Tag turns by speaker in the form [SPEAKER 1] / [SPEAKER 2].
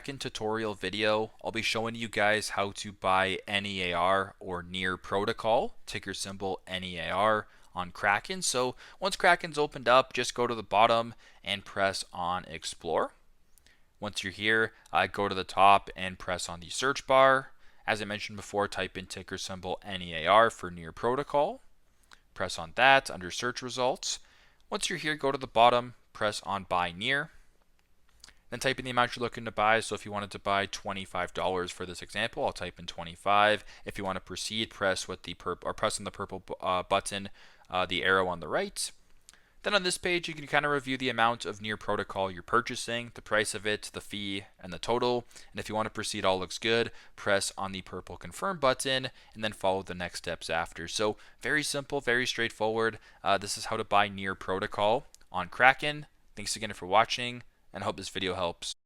[SPEAKER 1] second tutorial video, I'll be showing you guys how to buy NEAR or NEAR Protocol, ticker symbol NEAR on Kraken. So once Kraken's opened up, just go to the bottom and press on Explore. Once you're here, go to the top and press on the search bar. As I mentioned before, type in ticker symbol NEAR for NEAR Protocol. Press on that under search results. Once you're here, go to the bottom, press on Buy NEAR. Then type in the amount you're looking to buy. So if you wanted to buy $25 for this example, I'll type in 25. If you want to proceed, press with the press on the purple button, the arrow on the right. Then on this page, you can kind of review the amount of NEAR protocol you're purchasing, the price of it, the fee, and the total. And if you want to proceed, all looks good, press on the purple confirm button and then follow the next steps after. So very simple, very straightforward. This is how to buy NEAR protocol on Kraken. Thanks again for watching, and I hope this video helps.